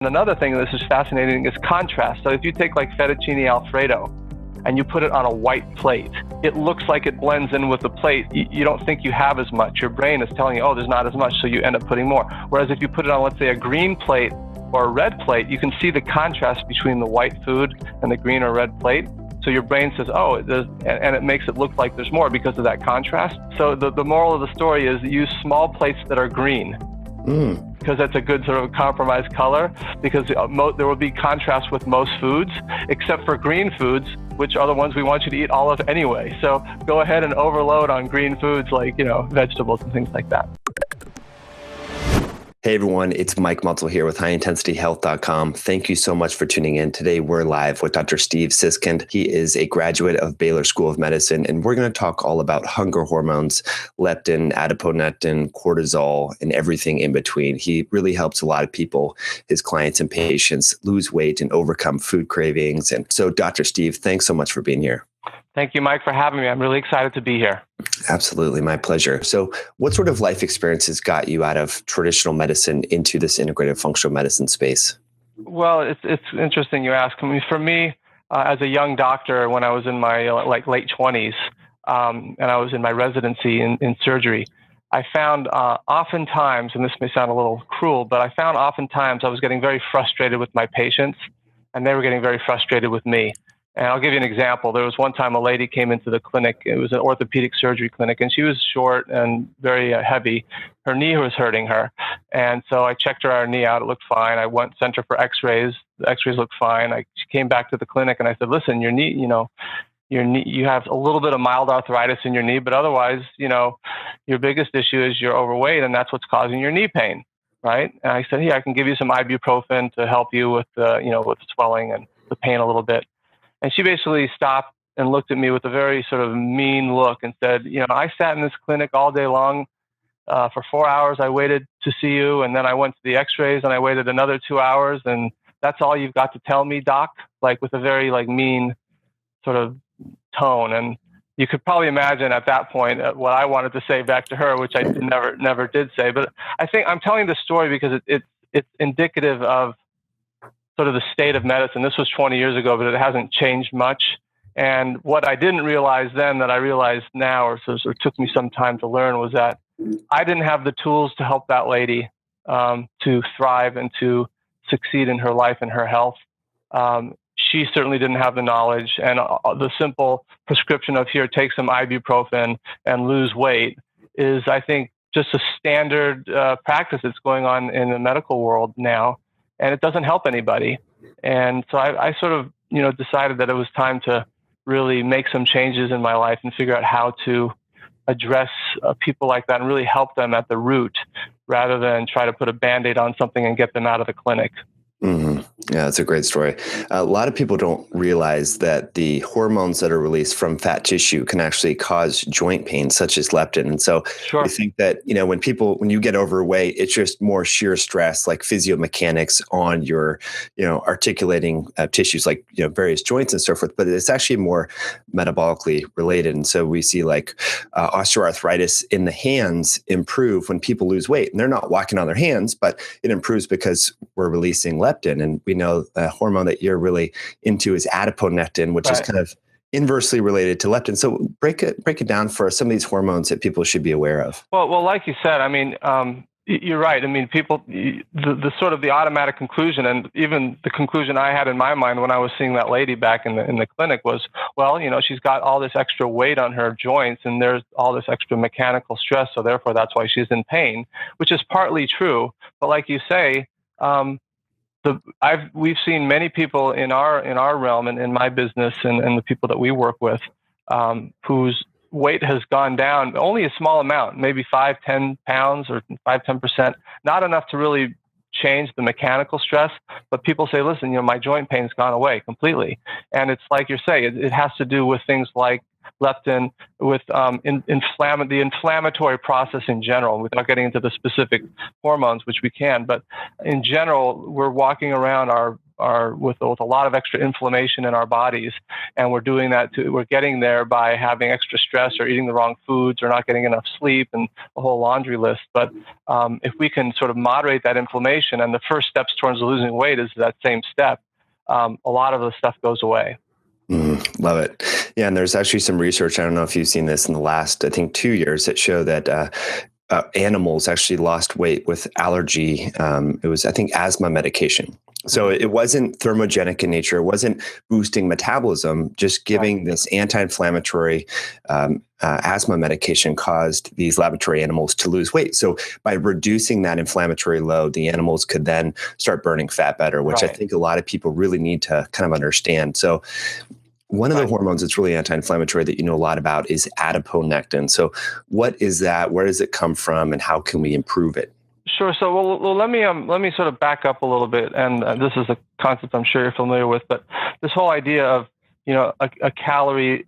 And another thing this is fascinating is contrast. So if you take like fettuccine Alfredo and you put it on a white plate, it looks like it blends in with the plate. You don't think you have as much. Your brain is telling you, oh, there's not as much, so you end up putting more. Whereas if you put it on, let's say, a green plate or a red plate, you can see the contrast between the white food and the green or red plate. So your brain says, oh, and it makes it look like there's more because of that contrast. So the moral of the story is use small plates that are green. Because that's a good sort of compromise color, because there will be contrast with most foods, except for green foods, which are the ones we want you to eat all of anyway. So go ahead and overload on green foods like, vegetables and things like that. Hey everyone, it's Mike Mutzel here with HighIntensityHealth.com. Thank you so much for tuning in. Today we're live with Dr. Steve Sisskind. He is a graduate of Baylor School of Medicine, and we're going to talk all about hunger hormones, leptin, adiponectin, cortisol, and everything in between. He really helps a lot of people, his clients and patients, lose weight and overcome food cravings. And so, Dr. Steve, thanks so much for being here. Thank you, Mike, for having me. I'm really excited to be here. Absolutely. My pleasure. So what sort of life experiences got you out of traditional medicine into this integrative functional medicine space? Well, it's interesting you ask. I mean, for me, as a young doctor, when I was in my late 20s, and I was in my residency in surgery, I found oftentimes, and this may sound a little cruel, but I found oftentimes I was getting very frustrated with my patients, and they were getting very frustrated with me. And I'll give you an example. There was one time a lady came into the clinic. It was an orthopedic surgery clinic, and she was short and very heavy. Her knee was hurting her. And so I checked her knee out. It looked fine. I sent her for x-rays. The x-rays looked fine. She came back to the clinic, and I said, listen, your knee, you have a little bit of mild arthritis in your knee, but otherwise, your biggest issue is you're overweight, and that's what's causing your knee pain, right? And I said, I can give you some ibuprofen to help you with with swelling and the pain a little bit. And she basically stopped and looked at me with a very sort of mean look and said, I sat in this clinic all day long. For 4 hours, I waited to see you. And then I went to the x-rays and I waited another 2 hours. And that's all you've got to tell me, doc, with a very mean sort of tone. And you could probably imagine at that point what I wanted to say back to her, which I never did say. But I think I'm telling this story because it's indicative of sort of the state of medicine. This was 20 years ago, but it hasn't changed much. And what I didn't realize then that I realized now, or took me some time to learn, was that I didn't have the tools to help that lady to thrive and to succeed in her life and her health. She certainly didn't have the knowledge. And the simple prescription of here, take some ibuprofen and lose weight is, I think, just a standard practice that's going on in the medical world now. And it doesn't help anybody. And so I sort of, decided that it was time to really make some changes in my life and figure out how to address people like that and really help them at the root rather than try to put a Band-Aid on something and get them out of the clinic. Mm-hmm. Yeah, that's a great story. A lot of people don't realize that the hormones that are released from fat tissue can actually cause joint pain, such as leptin. And so Sure. We think that, when you get overweight, it's just more sheer stress, like physiomechanics on your, articulating tissues, like, various joints and so forth, but it's actually more metabolically related. And so we see osteoarthritis in the hands improve when people lose weight, and they're not walking on their hands, but it improves because we're releasing leptin. And we know the hormone that you're really into is adiponectin, which is kind of inversely related to leptin. So break it down for some of these hormones that people should be aware of. Well, like you said, you're right. People, the sort of the automatic conclusion, and even the conclusion I had in my mind when I was seeing that lady back in the clinic was, well, she's got all this extra weight on her joints, and there's all this extra mechanical stress, so therefore that's why she's in pain, which is partly true. But like you say, we've seen many people in our realm and in my business and the people that we work with, whose weight has gone down only a small amount, maybe 5-10 pounds or 5-10%, not enough to really change the mechanical stress. But people say, listen, my joint pain's gone away completely. And it's like you're saying, it has to do with things like leptin, with the inflammatory process in general, without getting into the specific hormones, which we can. But in general, we're walking around our are with a lot of extra inflammation in our bodies, and we're doing that we're getting there by having extra stress or eating the wrong foods or not getting enough sleep and a whole laundry list. But if we can sort of moderate that inflammation, and the first steps towards losing weight is that same step, a lot of the stuff goes away. Love it. Yeah, and there's actually some research, I don't know if you've seen this in the last, I think, 2 years, that show that animals actually lost weight with allergy. It was, I think, asthma medication. So it wasn't thermogenic in nature. It wasn't boosting metabolism. Just giving this anti-inflammatory asthma medication caused these laboratory animals to lose weight. So by reducing that inflammatory load, the animals could then start burning fat better, which I think a lot of people really need to kind of understand. So one of the hormones that's really anti-inflammatory that you know a lot about is adiponectin. So what is that? Where does it come from, and how can we improve it? Sure. So, well, let me sort of back up a little bit, and this is a concept I'm sure you're familiar with. But this whole idea of a calories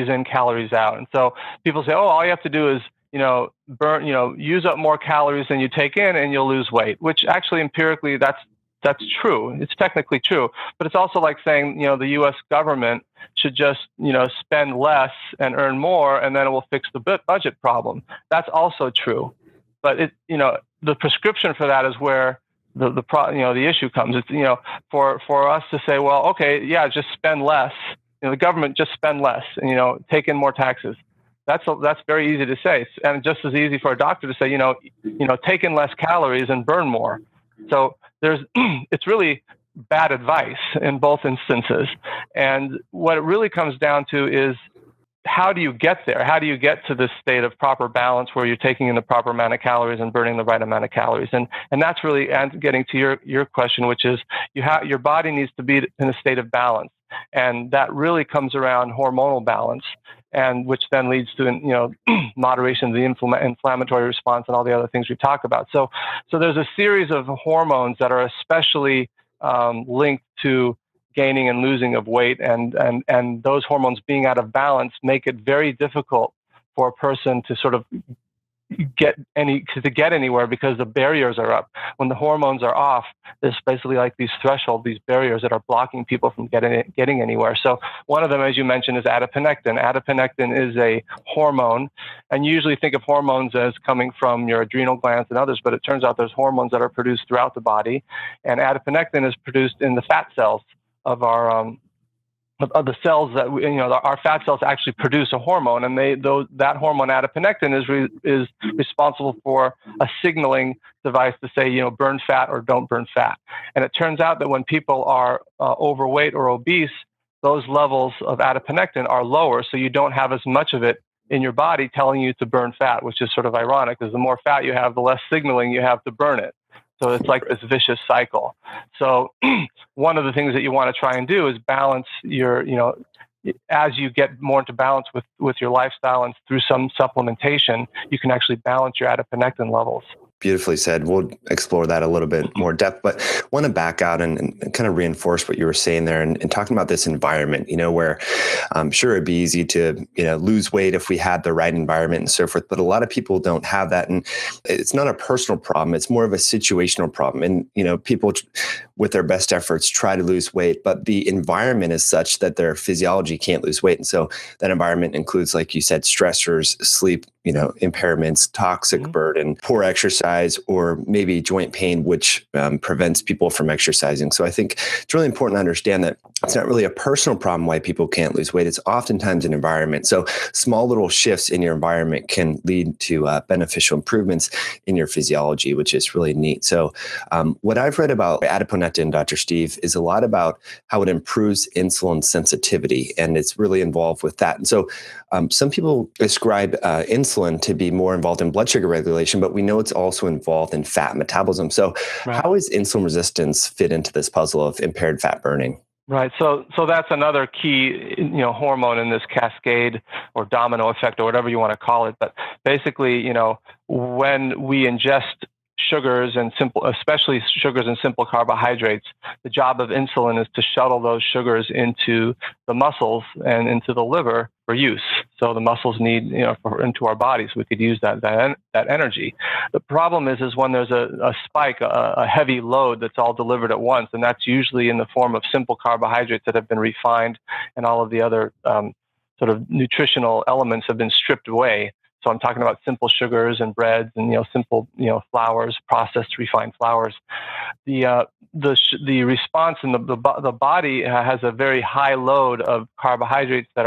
in, calories out, and so people say, oh, all you have to do is burn, use up more calories than you take in, and you'll lose weight. Which actually empirically that's true. It's technically true, but it's also like saying the U.S. government should just spend less and earn more, and then it will fix the budget problem. That's also true, but the prescription for that is where the issue comes. It's for us to say, well, okay, yeah, just spend less. The government just spend less and take in more taxes. That's very easy to say, and just as easy for a doctor to say, take in less calories and burn more. So it's really bad advice in both instances. And what it really comes down to is, how do you get there? How do you get to this state of proper balance where you're taking in the proper amount of calories and burning the right amount of calories? And that's really getting to your question, which is your body needs to be in a state of balance. And that really comes around hormonal balance, and which then leads to moderation of the inflammatory response and all the other things we talk about. So there's a series of hormones that are especially linked to gaining and losing of weight, and those hormones being out of balance make it very difficult for a person to sort of get anywhere, because the barriers are up. When the hormones are off, there's basically like these thresholds, these barriers that are blocking people from getting anywhere. So one of them, as you mentioned, is adiponectin. Adiponectin is a hormone, and you usually think of hormones as coming from your adrenal glands and others, but it turns out there's hormones that are produced throughout the body, and adiponectin is produced in the fat cells of our of the cells that our fat cells actually produce a hormone, and that hormone adiponectin is responsible for a signaling device to say burn fat or don't burn fat. And it turns out that when people are overweight or obese, those levels of adiponectin are lower, so you don't have as much of it in your body telling you to burn fat, which is sort of ironic, because the more fat you have, the less signaling you have to burn it. So it's like this vicious cycle. So one of the things that you want to try and do is balance your, as you get more into balance with your lifestyle and through some supplementation, you can actually balance your adiponectin levels. Beautifully said. We'll explore that a little bit more depth, but want to back out and kind of reinforce what you were saying there and talking about this environment, where I'm sure it'd be easy to, lose weight if we had the right environment and so forth, but a lot of people don't have that. And it's not a personal problem. It's more of a situational problem. And, people with their best efforts try to lose weight, but the environment is such that their physiology can't lose weight. And so that environment includes, like you said, stressors, sleep, impairments, toxic burden, poor exercise, or maybe joint pain, which prevents people from exercising. So I think it's really important to understand that it's not really a personal problem why people can't lose weight. It's oftentimes an environment. So small little shifts in your environment can lead to beneficial improvements in your physiology, which is really neat. So what I've read about adiponectin, Dr. Steve, is a lot about how it improves insulin sensitivity, and it's really involved with that. And so some people ascribe insulin to be more involved in blood sugar regulation, but we know it's also involved in fat metabolism. So how does insulin resistance fit into this puzzle of impaired fat burning? Right. So that's another key, hormone in this cascade or domino effect or whatever you want to call it. But basically, when we ingest sugars and especially sugars and simple carbohydrates, the job of insulin is to shuttle those sugars into the muscles and into the liver for use. So the muscles need, into our bodies, we could use that energy. The problem is when there's a spike, a heavy load that's all delivered at once, and that's usually in the form of simple carbohydrates that have been refined, and all of the other sort of nutritional elements have been stripped away. So I'm talking about simple sugars and breads and simple flours, processed refined flours. The response in the body has a very high load of carbohydrates that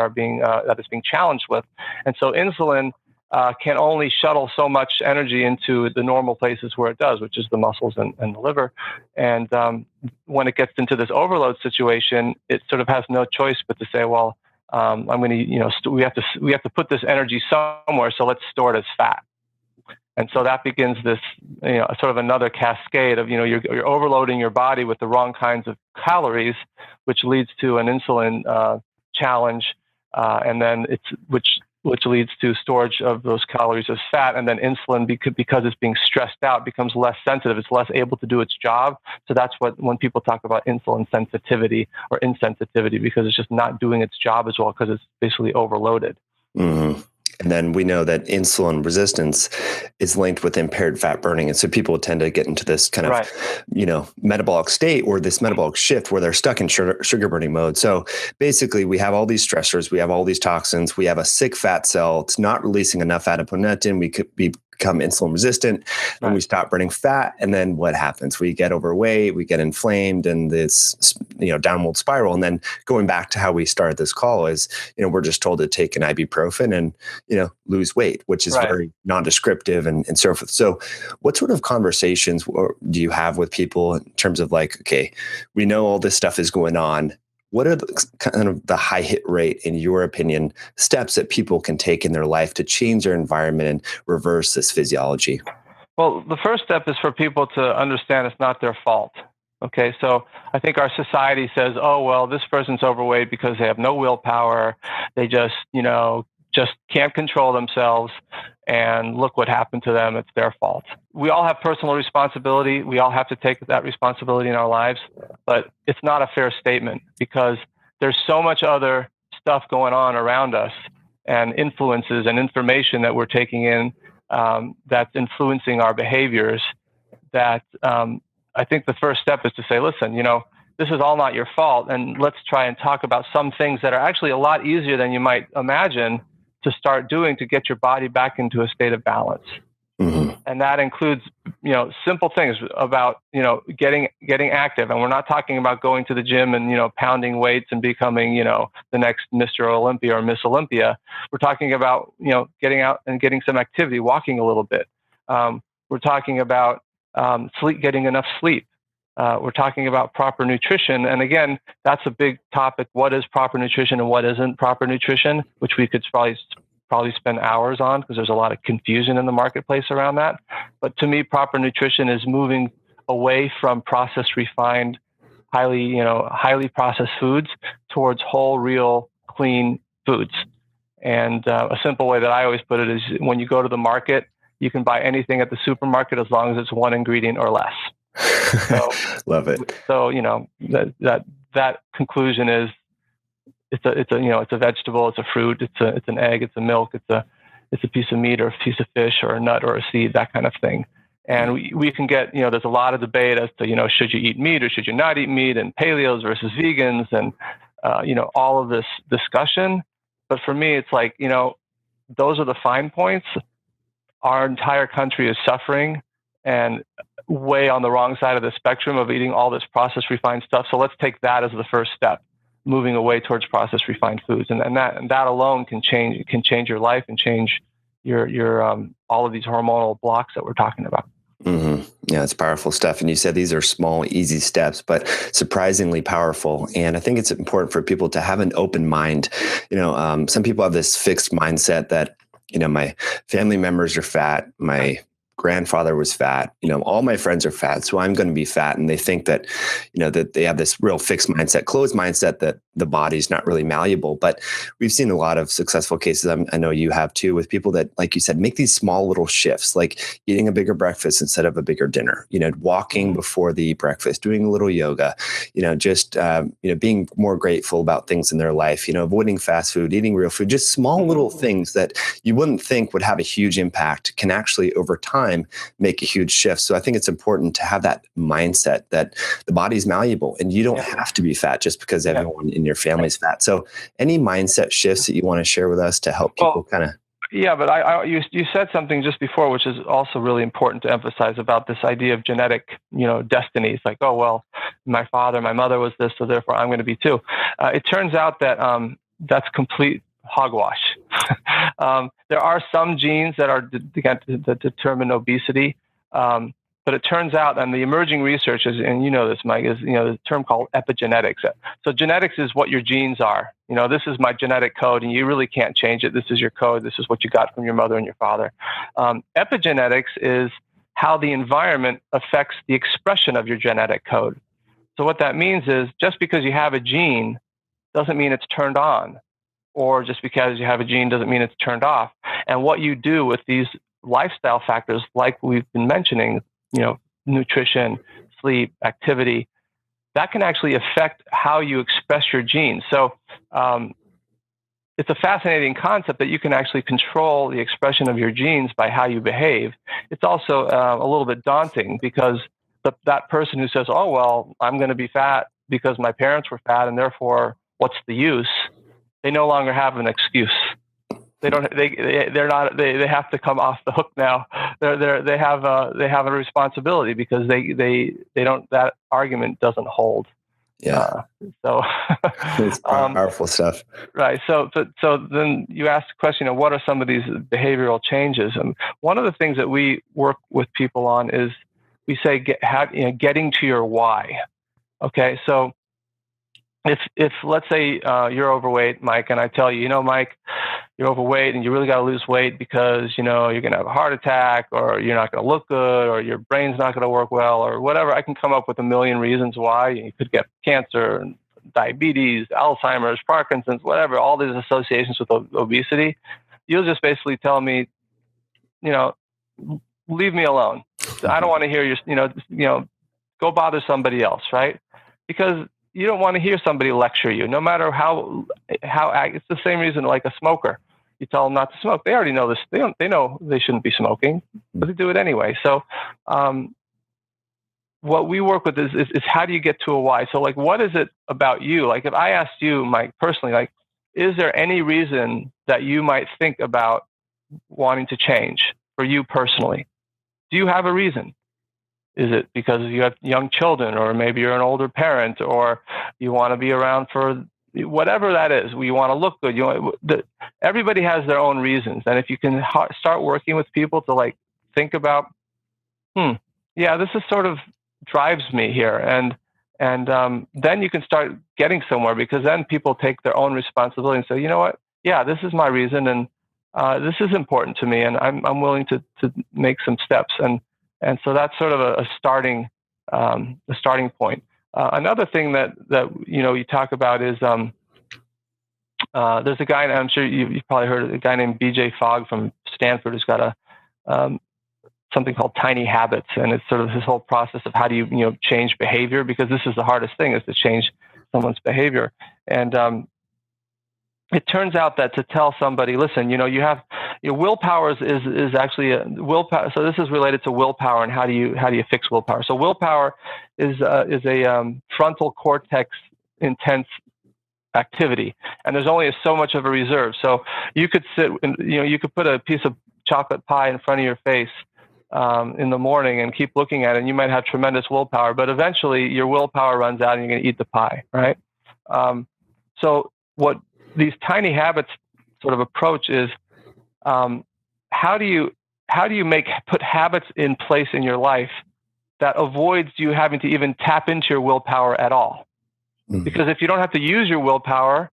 is being challenged with, and so insulin can only shuttle so much energy into the normal places where it does, which is the muscles and the liver. And when it gets into this overload situation, it sort of has no choice but to say, well, I'm going to, we have to put this energy somewhere, so let's store it as fat. And so that begins this, sort of another cascade of, you're overloading your body with the wrong kinds of calories, which leads to an insulin challenge, and then which leads to storage of those calories as fat, and then insulin, because it's being stressed out, becomes less sensitive. It's less able to do its job. So that's when people talk about insulin sensitivity or insensitivity, because it's just not doing its job as well, because it's basically overloaded. Mm-hmm. And then we know that insulin resistance is linked with impaired fat burning. And so people tend to get into this kind of, metabolic state, or this metabolic shift where they're stuck in sugar burning mode. So basically we have all these stressors, we have all these toxins, we have a sick fat cell. It's not releasing enough adiponectin. We could become insulin resistant, and we stop burning fat. And then what happens? We get overweight, we get inflamed, and this, downward spiral. And then going back to how we started this call is, we're just told to take an ibuprofen and, lose weight, which is very non-descriptive and so forth. So what sort of conversations do you have with people in terms of like, okay, we know all this stuff is going on. What are the high hit rate, in your opinion, steps that people can take in their life to change their environment and reverse this physiology? Well, the first step is for people to understand it's not their fault. Okay, so I think our society says, oh, well, this person's overweight because they have no willpower. They just can't control themselves. And look what happened to them. It's their fault. We all have personal responsibility. We all have to take that responsibility in our lives. But it's not a fair statement, because there's so much other stuff going on around us, and influences and information that we're taking in that's influencing our behaviors, that I think the first step is to say, listen, this is all not your fault. And let's try and talk about some things that are actually a lot easier than you might imagine to start doing to get your body back into a state of balance. Mm-hmm. And that includes, simple things about, getting active. And we're not talking about going to the gym and, pounding weights and becoming, the next Mr. Olympia or Miss Olympia. We're talking about, getting out and getting some activity, walking a little bit. We're talking about getting enough sleep. We're talking about proper nutrition. And again, that's a big topic. What is proper nutrition and what isn't proper nutrition, which we could probably spend hours on, because there's a lot of confusion in the marketplace around that. But to me, proper nutrition is moving away from processed, refined, highly processed foods towards whole, real, clean foods. And a simple way that I always put it is, when you go to the market, you can buy anything at the supermarket as long as it's one ingredient or less. So, love it. So that conclusion is, it's a vegetable, it's a fruit, it's an egg, it's a milk, it's a piece of meat or a piece of fish or a nut or a seed, that kind of thing. And we can get, there's a lot of debate as to, should you eat meat or should you not eat meat, and paleos versus vegans, and all of this discussion. But for me, it's like, those are the fine points. Our entire country is suffering and way on the wrong side of the spectrum of eating all this processed, refined stuff. So let's take that as the first step, moving away towards processed, refined foods, and that alone can change your life and change your all of these hormonal blocks that we're talking about. Mm-hmm. Yeah, it's powerful stuff. And you said these are small, easy steps, but surprisingly powerful. And I think it's important for people to have an open mind. Some people have this fixed mindset that, my family members are fat, my grandfather was fat. All my friends are fat, so I'm going to be fat. And they think that, that they have this real fixed mindset, closed mindset that the body's not really malleable. But we've seen a lot of successful cases. I know you have too, with people that, like you said, make these small little shifts, like eating a bigger breakfast instead of a bigger dinner, walking before they eat breakfast, doing a little yoga, just, being more grateful about things in their life, avoiding fast food, eating real food, just small little things that you wouldn't think would have a huge impact can actually over time make a huge shift. So I think it's important to have that mindset that the body's malleable and you don't have to be fat just because everyone in your family is fat. So any mindset shifts that you want to share with us to help people kind of... Yeah, but you said something just before, which is also really important to emphasize about this idea of genetic, destiny. It's like, oh, well, my father, my mother was this, so therefore I'm going to be too. It turns out that that's complete hogwash. There are some genes that determine obesity, but it turns out, and the emerging research is, and this, Mike, is the term called epigenetics. So genetics is what your genes are. This is my genetic code, and you really can't change it. This is your code. This is what you got from your mother and your father. Epigenetics is how the environment affects the expression of your genetic code. So what that means is just because you have a gene doesn't mean it's turned on, or just because you have a gene doesn't mean it's turned off. And what you do with these lifestyle factors, like we've been mentioning, nutrition, sleep, activity, that can actually affect how you express your genes. So it's a fascinating concept that you can actually control the expression of your genes by how you behave. It's also a little bit daunting because that person who says, oh, well, I'm going to be fat because my parents were fat and therefore what's the use? They no longer have an excuse. They have to come off the hook now. They have a responsibility because they don't, that argument doesn't hold. Yeah. So it's powerful stuff. Right. So then you ask the question of what are some of these behavioral changes? And one of the things that we work with people on is we say getting to your why. Okay. So if let's say you're overweight, Mike, and I tell you, Mike, you're overweight and you really got to lose weight because, you're going to have a heart attack or you're not going to look good or your brain's not going to work well or whatever. I can come up with a million reasons why. You could get cancer, diabetes, Alzheimer's, Parkinson's, whatever, all these associations with obesity. You'll just basically tell me, leave me alone. I don't want to hear your, go bother somebody else, right? Because you don't want to hear somebody lecture you, no matter how it's the same reason like a smoker. You tell them not to smoke. They already know this. They know they shouldn't be smoking, but they do it anyway. So what we work with is how do you get to a why? So like, what is it about you? Like if I asked you, Mike, personally, like, is there any reason that you might think about wanting to change for you personally? Do you have a reason? Is it because you have young children, or maybe you're an older parent, or you want to be around for whatever that is? You want to look good. Everybody has their own reasons, and if you can start working with people to like think about, this is sort of drives me here, and then you can start getting somewhere because then people take their own responsibility and say, you know what? Yeah, this is my reason, and this is important to me, and I'm willing to make some steps and so that's sort of a starting point. Another thing that you talk about is there's a guy, and I'm sure you've probably heard of a guy named B.J. Fogg from Stanford who's got something called tiny habits, and it's sort of his whole process of how do you change behavior, because this is the hardest thing, is to change someone's behavior. And it turns out that to tell somebody, listen, you have your willpower is actually willpower. So this is related to willpower and how do you fix willpower? So willpower is a frontal cortex intense activity, and there's only so much of a reserve. So you could you could put a piece of chocolate pie in front of your face in the morning and keep looking at it, and you might have tremendous willpower, but eventually your willpower runs out and you're going to eat the pie, right? So what these tiny habits sort of approach is how do you put habits in place in your life that avoids you having to even tap into your willpower at all? Mm-hmm. Because if you don't have to use your willpower,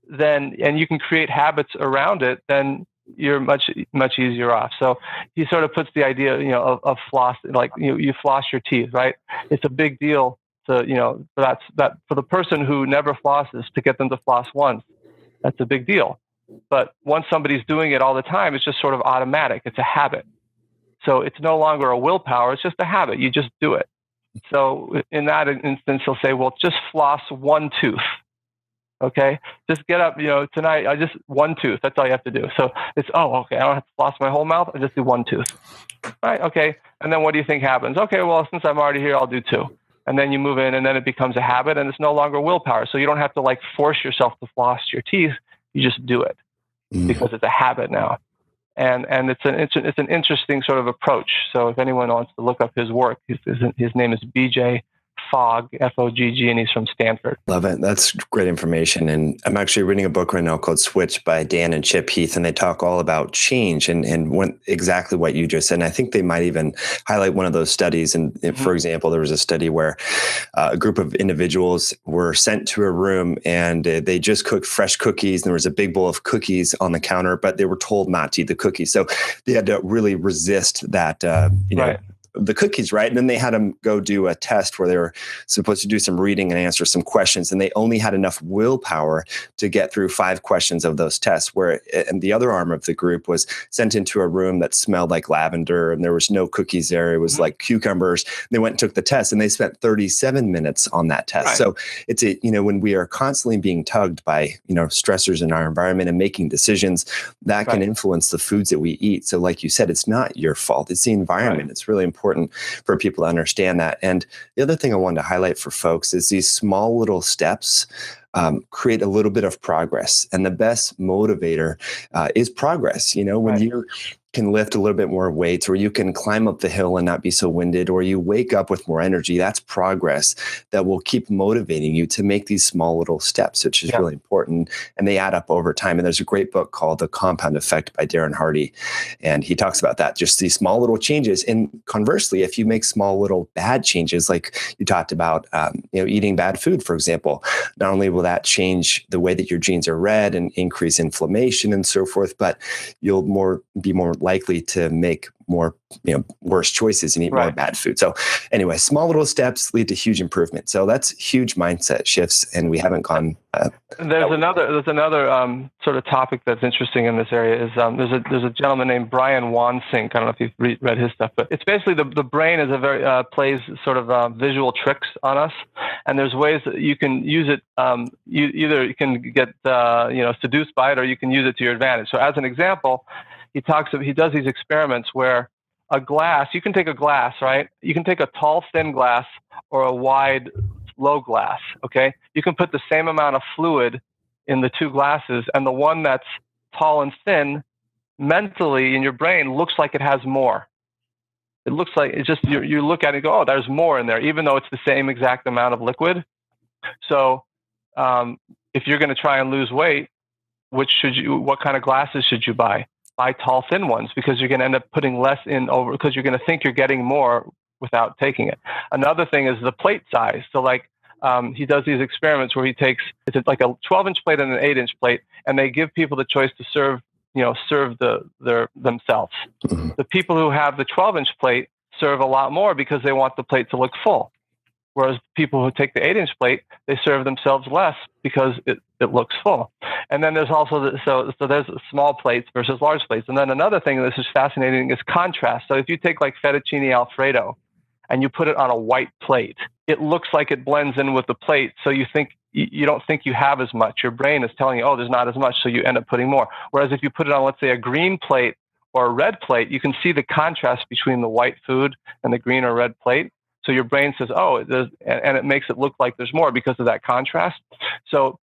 then and you can create habits around it, then you're much easier off. So he sort of puts the idea, of floss, like you floss your teeth, right? It's a big deal to, for the person who never flosses, to get them to floss once. That's a big deal. But once somebody's doing it all the time, it's just sort of automatic. It's a habit. So it's no longer a willpower. It's just a habit. You just do it. So in that instance, he'll say, well, just floss one tooth. Okay, just get up, tonight, I just one tooth. That's all you have to do. So it's, okay, I don't have to floss my whole mouth. I just do one tooth. Right, okay. And then what do you think happens? Okay, well, since I'm already here, I'll do two. And then you move in, and then it becomes a habit, and it's no longer willpower. So you don't have to like force yourself to floss your teeth. You just do it because it's a habit now. And it's an interesting sort of approach. So if anyone wants to look up his work, his name is BJ Fogg, Fogg, and he's from Stanford. Love it. That's great information. And I'm actually reading a book right now called Switch by Dan and Chip Heath, and they talk all about change and exactly what you just said. And I think they might even highlight one of those studies. And for example, there was a study where a group of individuals were sent to a room and they just cooked fresh cookies. And there was a big bowl of cookies on the counter, but they were told not to eat the cookies. So they had to really resist that, right. the cookies, right? And then they had them go do a test where they were supposed to do some reading and answer some questions. And they only had enough willpower to get through 5 questions of those tests, and the other arm of the group was sent into a room that smelled like lavender and there was no cookies there. It was like cucumbers. They went and took the test and they spent 37 minutes on that test. Right. So it's when we are constantly being tugged by, stressors in our environment and making decisions that can influence the foods that we eat. So like you said, it's not your fault. It's the environment. Right. It's really important for people to understand that. And the other thing I wanted to highlight for folks is these small little steps create a little bit of progress. And the best motivator is progress. When you can lift a little bit more weights, or you can climb up the hill and not be so winded, or you wake up with more energy, that's progress that will keep motivating you to make these small little steps, which is really important. And they add up over time. And there's a great book called The Compound Effect by Darren Hardy. And he talks about that, just these small little changes. And conversely, if you make small little bad changes, like you talked about, eating bad food, for example, not only will that change the way that your genes are read and increase inflammation and so forth, but you'll be more likely to make more, worse choices and eat more bad food. So anyway, small little steps lead to huge improvement. So that's huge mindset shifts. And we haven't gone. There's another sort of topic that's interesting in this area is there's a gentleman named Brian Wansink. I don't know if you've read his stuff, but it's basically the brain is plays sort of visual tricks on us, and there's ways that you can use it. You can get seduced by it, or you can use it to your advantage. So as an example, he does these experiments where a glass, you can take a glass, right? You can take a tall, thin glass or a wide, low glass, okay? You can put the same amount of fluid in the two glasses, and the one that's tall and thin, mentally in your brain, looks like it has more. It looks like it's just, you look at it and go, oh, there's more in there, even though it's the same exact amount of liquid. So if you're going to try and lose weight, what kind of glasses should you buy? Buy tall, thin ones, because you're going to end up putting less in over, because you're going to think you're getting more without taking it. Another thing is the plate size. So like he does these experiments where it's like a 12-inch plate and an 8-inch plate, and they give people the choice to serve themselves. Mm-hmm. The people who have the 12-inch plate serve a lot more because they want the plate to look full. Whereas people who take the 8-inch plate, they serve themselves less because it looks full. And then there's also so there's small plates versus large plates. And then another thing that's just fascinating is contrast. So if you take like fettuccine Alfredo and you put it on a white plate, it looks like it blends in with the plate. So you don't think you have as much. Your brain is telling you, oh, there's not as much, so you end up putting more. Whereas if you put it on, let's say, a green plate or a red plate, you can see the contrast between the white food and the green or red plate. So your brain says, oh, and it makes it look like there's more because of that contrast. So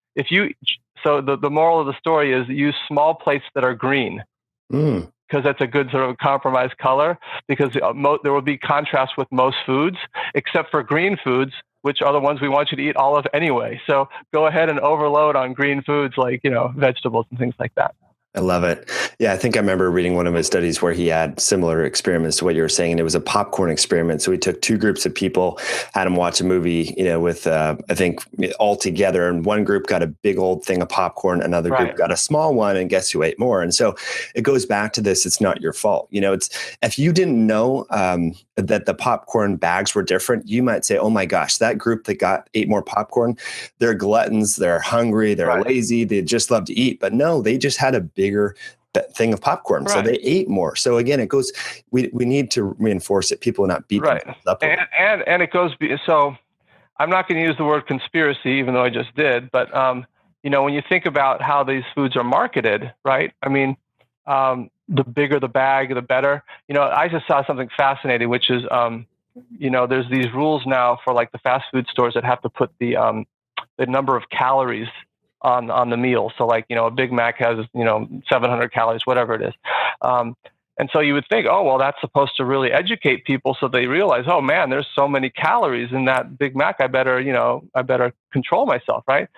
the moral of the story is use small plates that are green, because that's a good sort of compromise color, because there will be contrast with most foods, except for green foods, which are the ones we want you to eat all of anyway. So go ahead and overload on green foods like, vegetables and things like that. I love it. Yeah, I think I remember reading one of his studies where he had similar experiments to what you were saying, and it was a popcorn experiment. So he took two groups of people, had them watch a movie, with I think all together, and one group got a big old thing of popcorn, another group Right. got a small one, and guess who ate more? And so it goes back to this: it's not your fault. It's if you didn't know that the popcorn bags were different, you might say, "Oh my gosh, that group that ate more popcorn, they're gluttons, they're hungry, they're Right. lazy, they just love to eat." But no, they just had a bigger thing of popcorn, so Right. they ate more. So again, it goes. We need to reinforce it. People not beat Right. themselves up. And it goes. So I'm not going to use the word conspiracy, even though I just did. But when you think about how these foods are marketed, right? I mean, the bigger the bag, the better. I just saw something fascinating, which is, there's these rules now for like the fast food stores that have to put the number of calories on the meal. So like, a Big Mac has 700 calories, whatever it is. And so you would think, oh, well, that's supposed to really educate people so they realize, oh man, there's so many calories in that Big Mac. I better control myself, right?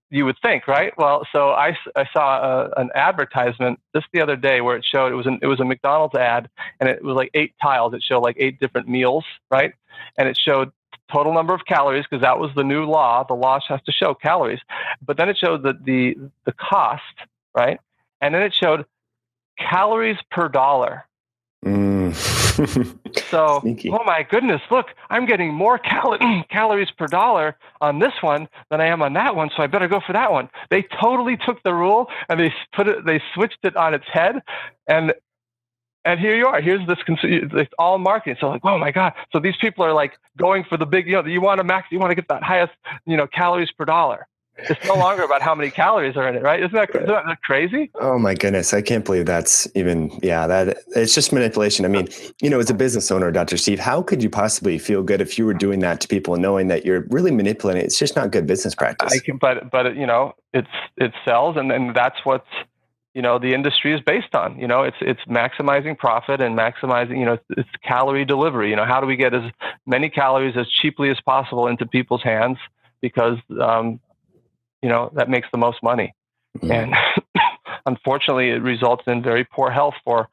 You would think, right? Well, so I saw an advertisement just the other day where it showed it was a McDonald's ad, and it was like 8 tiles. It showed like 8 different meals, right? And it showed total number of calories, because that was the new law. The law has to show calories, but then it showed the cost, right? And then it showed calories per dollar. So, Sneaky. oh my goodness, look, I'm getting more calories per dollar on this one than I am on that one, so I better go for that one. They totally took the rule and they switched it on its head, and here you are. Here's this. It's all marketing. So like, oh my god. So these people are like going for the big. You want to get that highest, calories per dollar. It's no longer about how many calories are in it, right? Isn't that crazy? Oh my goodness. I can't believe that's even, that it's just manipulation. I mean, as a business owner, Dr. Steve, how could you possibly feel good if you were doing that to people, knowing that you're really manipulating? It's just not good business practice. But it sells, and that's what's, the industry is based on. It's maximizing profit and maximizing, it's calorie delivery. How do we get as many calories as cheaply as possible into people's hands? Because, that makes the most money. Mm-hmm. And unfortunately, it results in very poor health for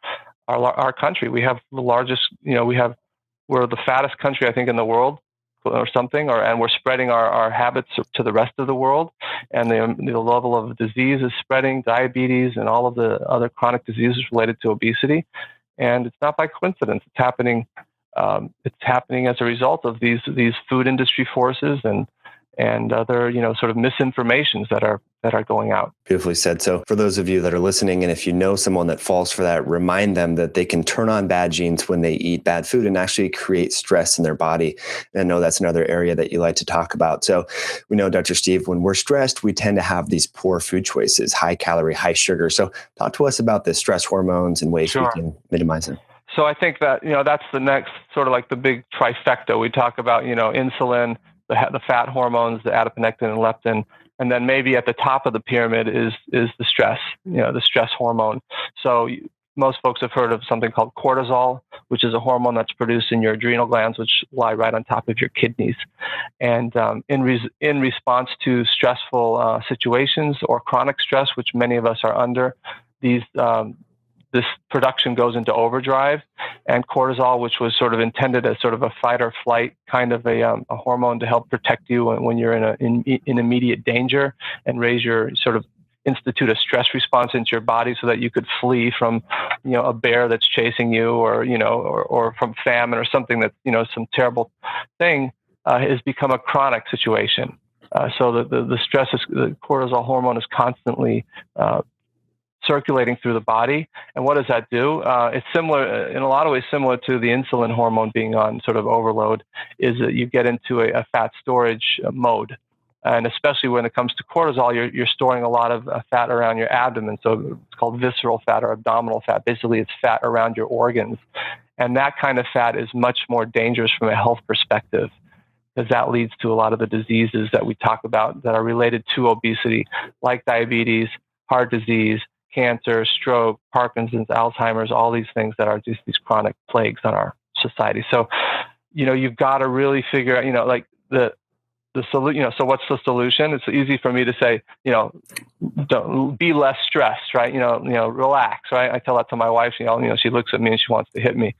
our country. We have the largest, we're the fattest country, I think, in the world or something, and we're spreading our habits to the rest of the world. And the level of disease is spreading, diabetes and all of the other chronic diseases related to obesity. And it's not by coincidence. It's happening. It's happening as a result of these food industry forces and other, sort of misinformations that are going out. Beautifully said. So for those of you that are listening, and if you know someone that falls for that, remind them that they can turn on bad genes when they eat bad food and actually create stress in their body. And I know that's another area that you like to talk about. So we know, Dr. Steve, when we're stressed, we tend to have these poor food choices, high calorie, high sugar. So talk to us about the stress hormones and ways we can minimize them. So I think that, that's the next sort of like the big trifecta. We talk about, insulin, the fat hormones, the adiponectin and leptin, and then maybe at the top of the pyramid is the stress, the stress hormone. So most folks have heard of something called cortisol, which is a hormone that's produced in your adrenal glands, which lie right on top of your kidneys. And in response to stressful situations or chronic stress, which many of us are under, this production goes into overdrive, and cortisol, which was sort of intended as sort of a fight or flight kind of a hormone to help protect you when you're in immediate danger and institute a stress response into your body so that you could flee from, a bear that's chasing you or from famine or something that, some terrible thing, has become a chronic situation. So the stress the cortisol hormone is constantly circulating through the body. And what does that do? It's similar, in a lot of ways, similar to the insulin hormone being on sort of overload, is that you get into a fat storage mode. And especially when it comes to cortisol, you're storing a lot of fat around your abdomen. So it's called visceral fat or abdominal fat. Basically, it's fat around your organs. And that kind of fat is much more dangerous from a health perspective, because that leads to a lot of the diseases that we talk about that are related to obesity, like diabetes, heart disease, cancer, stroke, Parkinson's, Alzheimer's, all these things that are just these chronic plagues on our society. So, you've got to really figure out, like so what's the solution? It's easy for me to say, don't be less stressed, right? Relax, right? I tell that to my wife, she looks at me and she wants to hit me.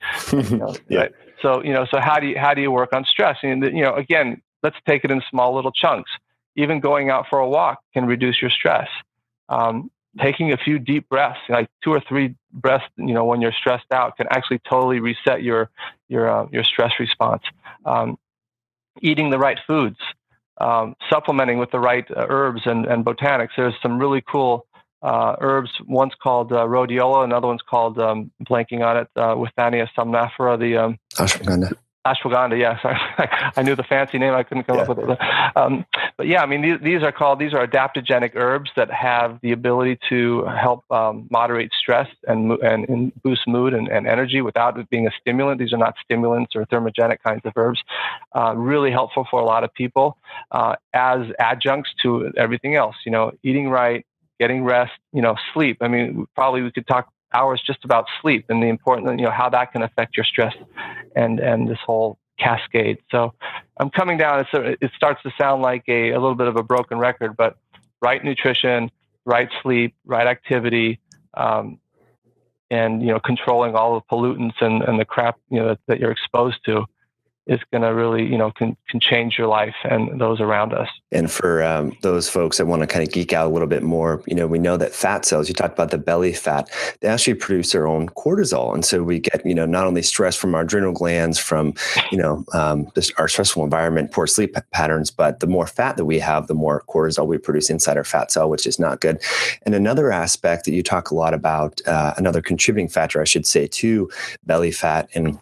Yeah. Right? So how do you work on stress? Again, let's take it in small little chunks. Even going out for a walk can reduce your stress. Taking a few deep breaths, like 2 or 3 breaths, when you're stressed out, can actually totally reset your stress response. Eating the right foods, supplementing with the right herbs and botanics. There's some really cool herbs. One's called rhodiola, another one's called, blanking on it, Withania somnifera, the ashwagandha, yeah. Sorry. I knew the fancy name. I couldn't come up with it. But yeah, these are adaptogenic herbs that have the ability to help moderate stress and boost mood and energy without it being a stimulant. These are not stimulants or thermogenic kinds of herbs. Really helpful for a lot of people as adjuncts to everything else. Eating right, getting rest, sleep. Probably we could talk hours just about sleep and the important, how that can affect your stress and this whole cascade. So I'm coming down. It starts to sound like a little bit of a broken record, but right nutrition, right sleep, right activity, and controlling all the pollutants and the crap that you're exposed to is going to really can change your life and those around us. And for those folks that want to kind of geek out a little bit more, we know that fat cells, you talked about the belly fat, they actually produce their own cortisol. And so we get, not only stress from our adrenal glands, from, just our stressful environment, poor sleep patterns, but the more fat that we have, the more cortisol we produce inside our fat cell, which is not good. And another aspect that you talk a lot about, another contributing factor, I should say, to belly fat and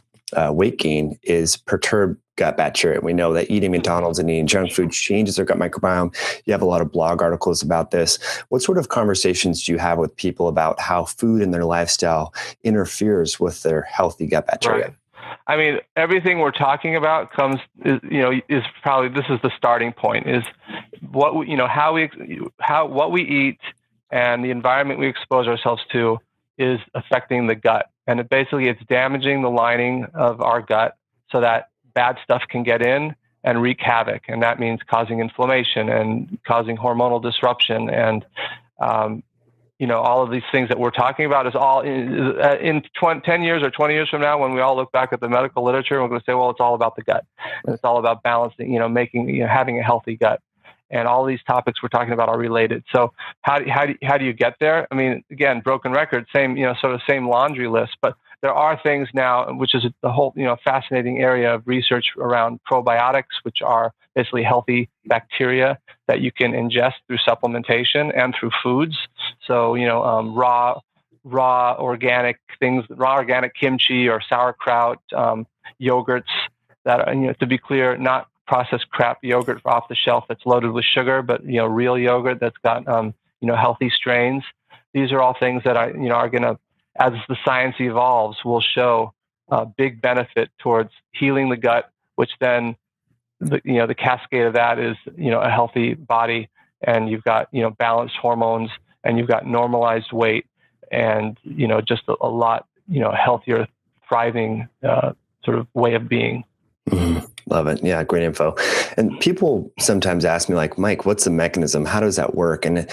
weight gain is perturbed gut bacteria. We know that eating McDonald's and eating junk food changes their gut microbiome. You have a lot of blog articles about this. What sort of conversations do you have with people about how food and their lifestyle interferes with their healthy gut bacteria? Right. Everything we're talking about is probably, this is the starting point, is what we eat and the environment we expose ourselves to is affecting the gut. And it's damaging the lining of our gut so that bad stuff can get in and wreak havoc. And that means causing inflammation and causing hormonal disruption. And, all of these things that we're talking about is all in 10 years or 20 years from now, when we all look back at the medical literature, we're going to say, well, it's all about the gut. And it's all about balancing, having a healthy gut. And all these topics we're talking about are related. So how do you get there? Again, broken record, same laundry list, but there are things now, which is the whole, fascinating area of research around probiotics, which are basically healthy bacteria that you can ingest through supplementation and through foods. So, raw organic things, raw organic kimchi or sauerkraut, yogurts that are, to be clear, not processed crap yogurt off the shelf that's loaded with sugar, but real yogurt that's got healthy strains. These are all things that are going to, as the science evolves, will show a big benefit towards healing the gut, which then the cascade of that is a healthy body, and you've got balanced hormones, and you've got normalized weight, and just a lot healthier, thriving sort of way of being. Mm-hmm. Love it. Yeah, great info. And people sometimes ask me, like, Mike, what's the mechanism? How does that work? And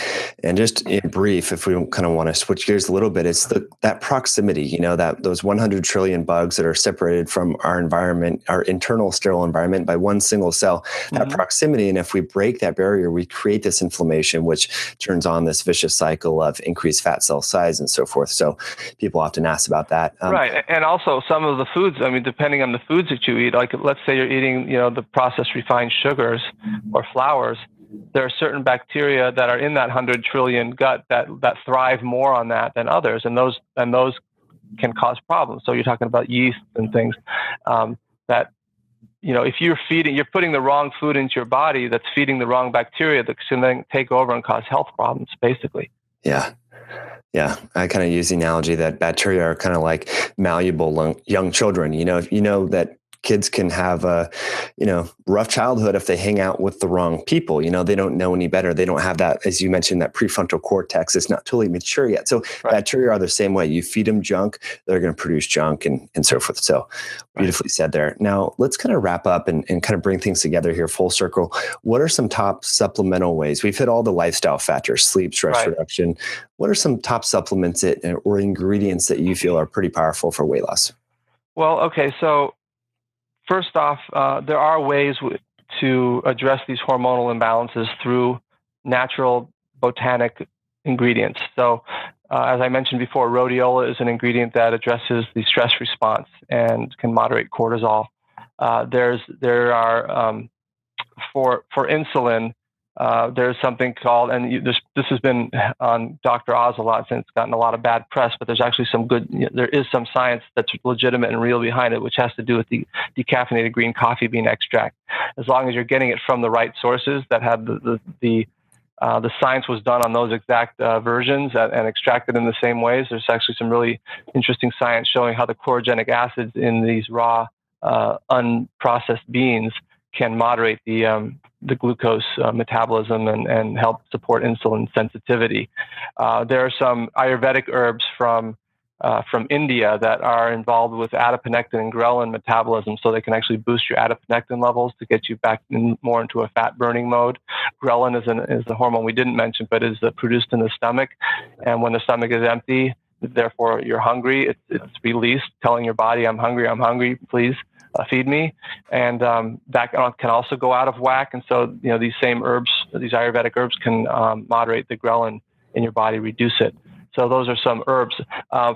just in brief, if we kind of want to switch gears a little bit, it's that proximity, that those 100 trillion bugs that are separated from our environment, our internal sterile environment, by one single cell, that mm-hmm. proximity. And if we break that barrier, we create this inflammation, which turns on this vicious cycle of increased fat cell size and so forth. So people often ask about that. Right. And also some of the foods, depending on the foods that you eat, like let's say you're eating, the processed refined sugars or flours, there are certain bacteria that are in that 100 trillion gut that thrive more on that than others. And those can cause problems. So you're talking about yeast and things that, if you're putting the wrong food into your body that's feeding the wrong bacteria that can then take over and cause health problems, basically. Yeah. Yeah, I kind of use the analogy that bacteria are kind of like malleable young children. If you know that kids can have a, rough childhood if they hang out with the wrong people. They don't know any better. They don't have that, as you mentioned, that prefrontal cortex is not totally mature yet. So bacteria are the same way. You feed them junk, they're going to produce junk and so forth. So beautifully said there. Now let's kind of wrap up and kind of bring things together here, full circle. What are some top supplemental ways? We've hit all the lifestyle factors, sleep, stress reduction. What are some top supplements or ingredients that you feel are pretty powerful for weight loss? Well, okay. So first off, there are ways to address these hormonal imbalances through natural botanic ingredients. So as I mentioned before, rhodiola is an ingredient that addresses the stress response and can moderate cortisol. There are for insulin, there's something called, and this has been on Dr. Oz a lot since it's gotten a lot of bad press, but there's actually there is some science that's legitimate and real behind it, which has to do with the decaffeinated green coffee bean extract. As long as you're getting it from the right sources that have the science was done on those exact versions and extracted in the same ways. There's actually some really interesting science showing how the chlorogenic acids in these raw, unprocessed beans can moderate the glucose metabolism and help support insulin sensitivity. There are some Ayurvedic herbs from India that are involved with adiponectin and ghrelin metabolism, so they can actually boost your adiponectin levels to get you back more into a fat burning mode. Ghrelin is the hormone we didn't mention, but is produced in the stomach, and when the stomach is empty, therefore you're hungry, it's released, telling your body, I'm hungry, please feed me, and that can also go out of whack. And so these same herbs, these Ayurvedic herbs, can moderate the ghrelin in your body, reduce it. So those are some herbs.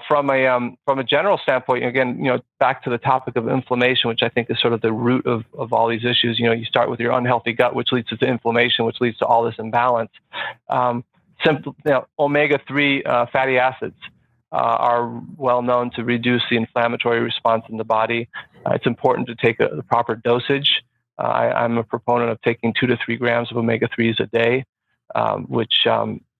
From a general standpoint, again, back to the topic of inflammation, which I think is sort of the root of all these issues. You start with your unhealthy gut, which leads to inflammation, which leads to all this imbalance. Omega-3 fatty acids are well known to reduce the inflammatory response in the body. It's important to take the proper dosage. I'm a proponent of taking 2 to 3 grams of omega-3s a day, which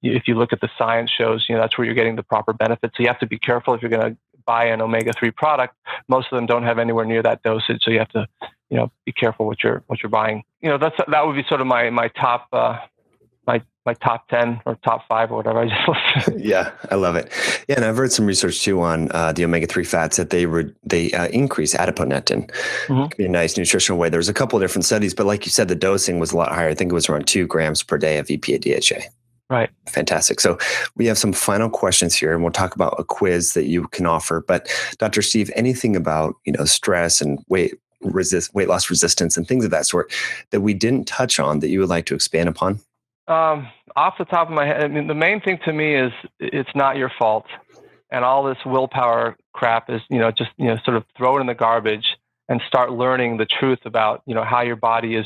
if you look at the science shows, that's where you're getting the proper benefits. So you have to be careful if you're going to buy an omega-3 product. Most of them don't have anywhere near that dosage, so you have to, be careful what you're buying. That would be sort of my top my top 10 or top 5 or whatever I just listed. Yeah, I love it. Yeah, and I've heard some research too on the omega-3 fats that they increase adiponectin. Mm-hmm. It can be a nice nutritional way. There's a couple of different studies, but like you said, the dosing was a lot higher. I think it was around 2 grams per day of EPA DHA. Right. Fantastic. So we have some final questions here, and we'll talk about a quiz that you can offer. But Dr. Steve, anything about stress and weight loss resistance and things of that sort that we didn't touch on that you would like to expand upon? Off the top of my head, I mean, the main thing to me is it's not your fault, and all this willpower crap is, just sort of throw it in the garbage and start learning the truth about, how your body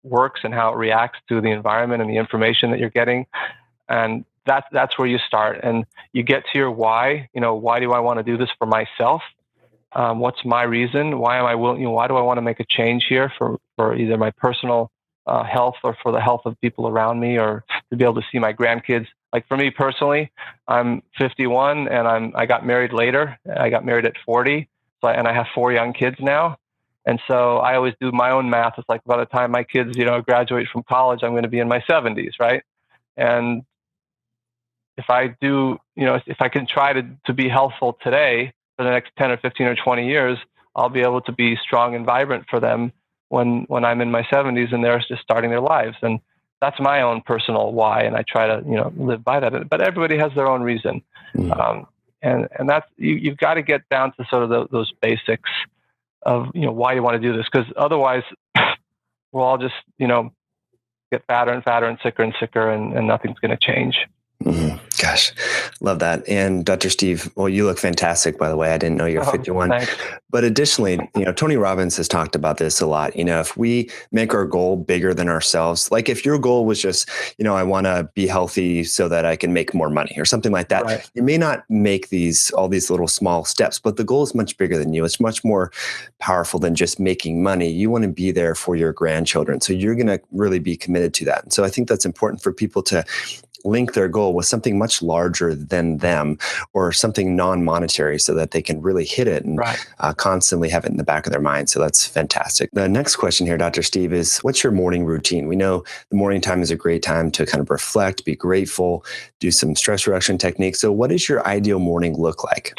works and how it reacts to the environment and the information that you're getting, and that's where you start, and you get to your why. Why do I want to do this for myself? What's my reason? Why am I willing? Why do I want to make a change here for either my personal health or for the health of people around me, or to be able to see my grandkids? Like for me personally, I'm 51 and I got married later. I got married at 40, and I have 4 young kids now. And so I always do my own math. It's like by the time my kids, graduate from college, I'm going to be in my 70s, right? And if I do, if I can try to be healthful today for the next 10 or 15 or 20 years, I'll be able to be strong and vibrant for them when I'm in my 70s and they're just starting their lives. And that's my own personal why, and I try to live by that. But everybody has their own reason, and that's you've got to get down to sort of those basics of why you want to do this, because otherwise we'll all just get fatter and fatter and sicker, and nothing's going to change. Mm-hmm. Gosh, love that. And Dr. Steve, well, you look fantastic, by the way. I didn't know you're 51. Thanks. But additionally, Tony Robbins has talked about this a lot. If we make our goal bigger than ourselves, like if your goal was just, I want to be healthy so that I can make more money or something like that, right. You may not make all these little small steps, but the goal is much bigger than you. It's much more powerful than just making money. You want to be there for your grandchildren. So you're going to really be committed to that. And so I think that's important for people to link their goal with something much larger than them or something non-monetary so that they can really hit it and constantly have it in the back of their mind. So that's fantastic. The next question here, Dr. Steve, is what's your morning routine? We know the morning time is a great time to kind of reflect, be grateful, do some stress reduction techniques. So what does your ideal morning look like?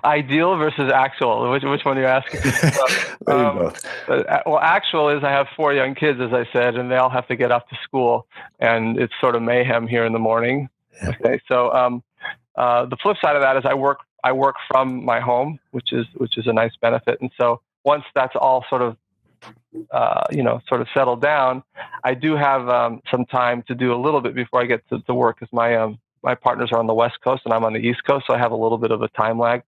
Ideal versus actual. Which one are you asking? Well, actual is I have 4 young kids, as I said, and they all have to get off to school, and it's sort of mayhem here in the morning. Yeah. Okay, so the flip side of that is I work from my home, which is a nice benefit. And so once that's all sort of settled down, I do have some time to do a little bit before I get to work, because my partners are on the West Coast and I'm on the East Coast, so I have a little bit of a time lag.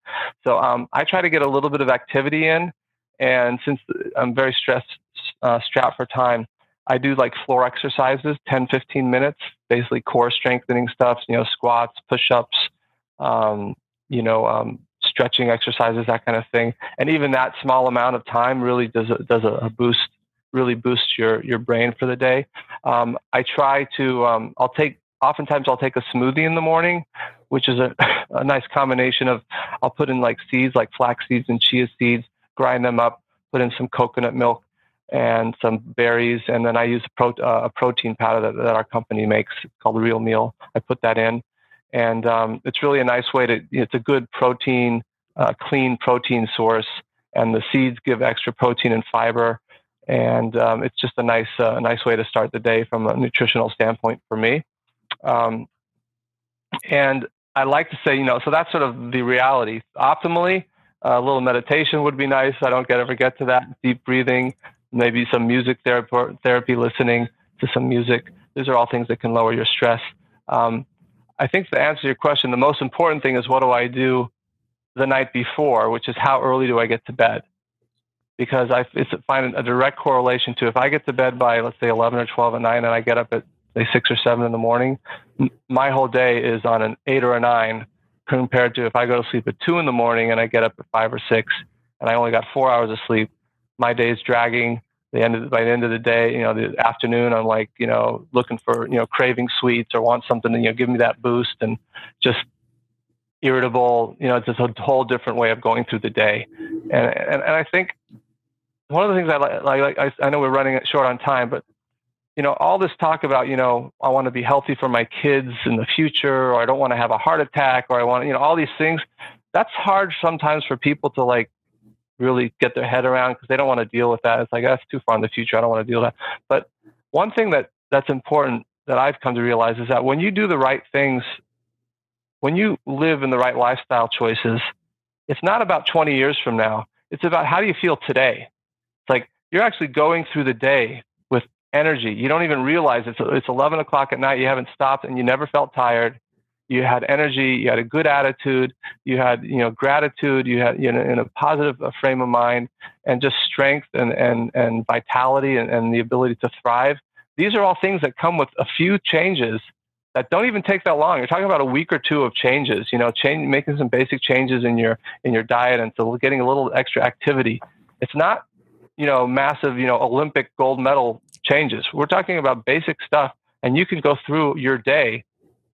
So I try to get a little bit of activity in, and since I'm very strapped for time, I do like floor exercises, 10, 15 minutes, basically core strengthening stuff, squats, push-ups, stretching exercises, that kind of thing. And even that small amount of time really does a boost, really boosts your brain for the day. I try to, oftentimes I'll take a smoothie in the morning, which is a nice combination of, I'll put in like seeds, like flax seeds and chia seeds, grind them up, put in some coconut milk and some berries. And then I use a protein powder that our company makes. It's called Real Meal. I put that in. And it's really a nice way it's a good protein, clean protein source. And the seeds give extra protein and fiber. And it's just a nice way to start the day from a nutritional standpoint for me. And I like to say, so that's sort of the reality. Optimally, a little meditation would be nice. I don't ever get to that. Deep breathing, maybe some music therapy, listening to some music. These are all things that can lower your stress. I think to answer your question, the most important thing is what do I do the night before, which is how early do I get to bed? Because I find a direct correlation to if I get to bed by, let's say, 11 or 12 at night and I get up at, say, 6 or 7 in the morning, my whole day is on an 8 or a 9 compared to if I go to sleep at 2 in the morning and I get up at 5 or 6 and I only got 4 hours of sleep. My day is dragging. By the end of the day, the afternoon, I'm like, looking for, craving sweets or want something to, give me that boost, and just irritable. It's just a whole different way of going through the day. And I think one of the things I know we're running short on time, but all this talk about, I want to be healthy for my kids in the future, or I don't want to have a heart attack, or I want, all these things. That's hard sometimes for people to really get their head around, because they don't want to deal with that. It's like, that's too far in the future. I don't want to deal with that. But one thing that's important that I've come to realize is that when you do the right things, when you live in the right lifestyle choices, it's not about 20 years from now. It's about how do you feel today. It's like you're actually going through the day with energy. You don't even realize it's 11 o'clock at night. You haven't stopped and you never felt tired. You had energy, you had a good attitude, you had, gratitude, you had, in a positive frame of mind, and just strength and vitality and the ability to thrive. These are all things that come with a few changes that don't even take that long. You're talking about a week or two of changes, making some basic changes in your diet, and so getting a little extra activity. It's not, massive, Olympic gold medal changes. We're talking about basic stuff, and you can go through your day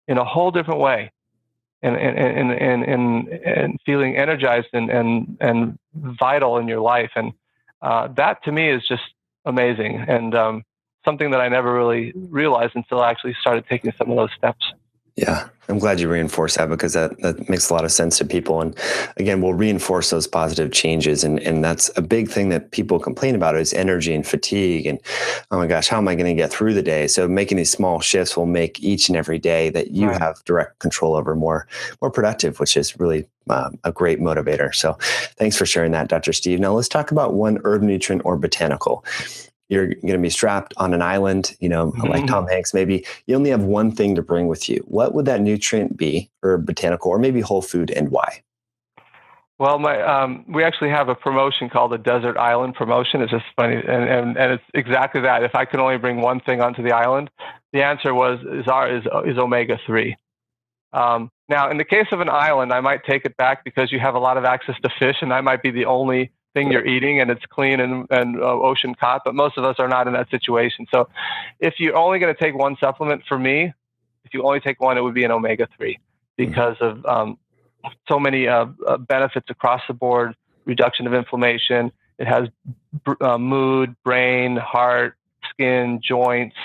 in a whole different way, and feeling energized and vital in your life. And that to me is just amazing, and something that I never really realized until I actually started taking some of those steps. Yeah, I'm glad you reinforced that, because that makes a lot of sense to people. And again, we'll reinforce those positive changes. And that's a big thing that people complain about is energy and fatigue. And, oh my gosh, how am I going to get through the day? So making these small shifts will make each and every day that you have direct control over more productive, which is really a great motivator. So thanks for sharing that, Dr. Steve. Now let's talk about one herb nutrient or botanical. You're going to be strapped on an island, like Tom Hanks, maybe you only have one thing to bring with you. What would that nutrient be, or botanical, or maybe whole food, and why? Well, we actually have a promotion called the Desert Island Promotion. It's just funny, and it's exactly that. If I could only bring one thing onto the island, the answer is omega-3. Now, in the case of an island, I might take it back because you have a lot of access to fish, and that might be the only thing you're eating, and it's clean and ocean caught, but most of us are not in that situation. So if you're only going to take one supplement, for me, if you only take one, it would be an omega-3 because of so many benefits across the board: reduction of inflammation. It has mood, brain, heart, skin, joints.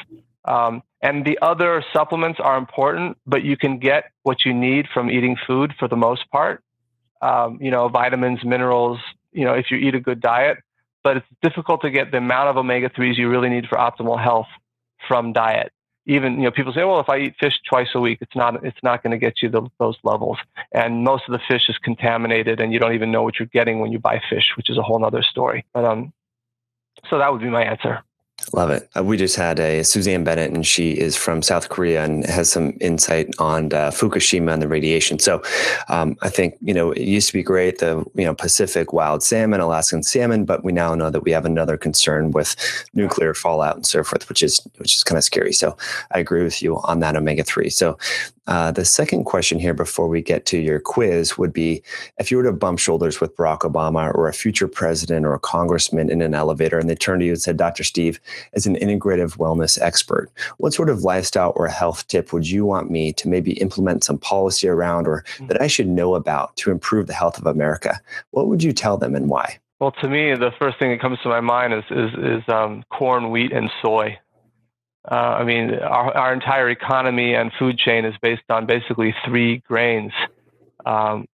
And the other supplements are important, but you can get what you need from eating food for the most part. Vitamins, minerals, if you eat a good diet. But it's difficult to get the amount of omega-3s you really need for optimal health from diet. Even, people say, well, if I eat fish twice a week, it's not going to get you those levels. And most of the fish is contaminated, and you don't even know what you're getting when you buy fish, which is a whole other story. But so that would be my answer. Love it. We just had Suzanne Bennett, and she is from South Korea and has some insight on Fukushima and the radiation. So I think, it used to be great, the, Pacific wild salmon, Alaskan salmon, but we now know that we have another concern with nuclear fallout and so forth, which is kind of scary. So I agree with you on that omega-3. So the second question here before we get to your quiz would be, if you were to bump shoulders with Barack Obama or a future president or a congressman in an elevator, and they turned to you and said, Dr. Steve, as an integrative wellness expert, what sort of lifestyle or health tip would you want me to maybe implement some policy around, or that I should know about to improve the health of America? What would you tell them and why? Well, to me, the first thing that comes to my mind is corn, wheat, and soy. Our entire economy and food chain is based on basically 3 grains, and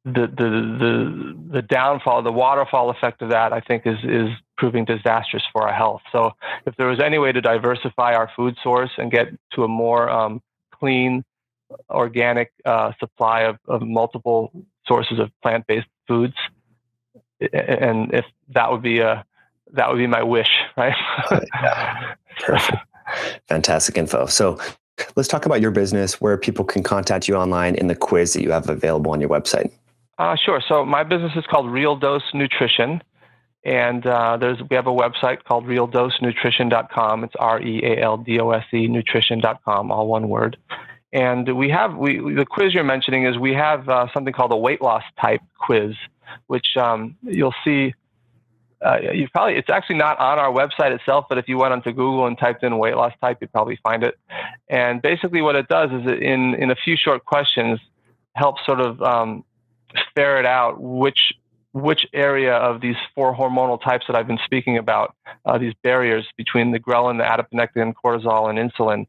the downfall, the waterfall effect of that, I think, is proving disastrous for our health. So, if there was any way to diversify our food source and get to a more clean, organic supply of multiple sources of plant-based foods, and if that would be my wish, right? Yeah. Perfect. Fantastic info. So let's talk about your business, where people can contact you online, in the quiz that you have available on your website. Sure. So my business is called Real Dose Nutrition, and we have a website called realdosenutrition.com. It's REALDOSE nutrition.com, all one word. And the quiz you're mentioning is we have something called a weight loss type quiz, which you'll see. It's actually not on our website itself, but if you went onto Google and typed in weight loss type, you'd probably find it. And basically what it does is in a few short questions helps sort of ferret out which area of these 4 hormonal types that I've been speaking about, these barriers between the ghrelin, the adiponectin, cortisol, and insulin,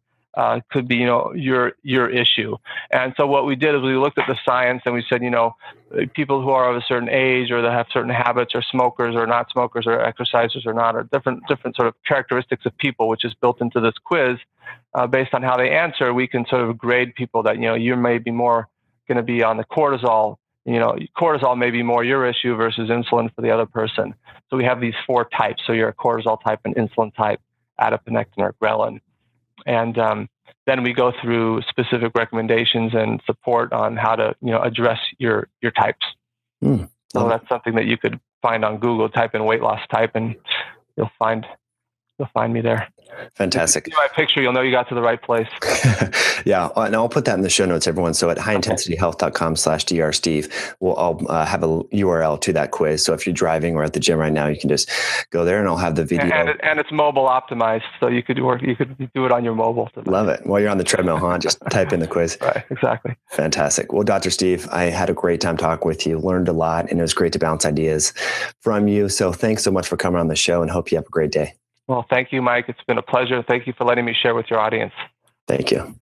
could be, your issue. And so what we did is we looked at the science and we said, people who are of a certain age or that have certain habits, or smokers or not smokers, or exercisers or not, or different sort of characteristics of people, which is built into this quiz. Based on how they answer, we can sort of grade people that, you may be more going to be on the cortisol. Cortisol may be more your issue versus insulin for the other person. So we have these 4 types. So you're a cortisol type, an insulin type, adiponectin, or ghrelin. And then we go through specific recommendations and support on how to, address your types. So that's something that you could find on Google. Type in weight loss type, and you'll find me there. Fantastic. If you see my picture, you'll know you got to the right place. Yeah. And I'll put that in the show notes, everyone. So at highintensityhealth.com/drsteve, I'll have a URL to that quiz. So if you're driving or at the gym right now, you can just go there, and I'll have the video. And it's mobile optimized. So you could do it on your mobile. Love it. While you're on the treadmill, huh? Just type in the quiz. Right. Exactly. Fantastic. Well, Dr. Steve, I had a great time talking with you, learned a lot, and it was great to bounce ideas from you. So thanks so much for coming on the show, and hope you have a great day. Well, thank you, Mike. It's been a pleasure. Thank you for letting me share with your audience. Thank you.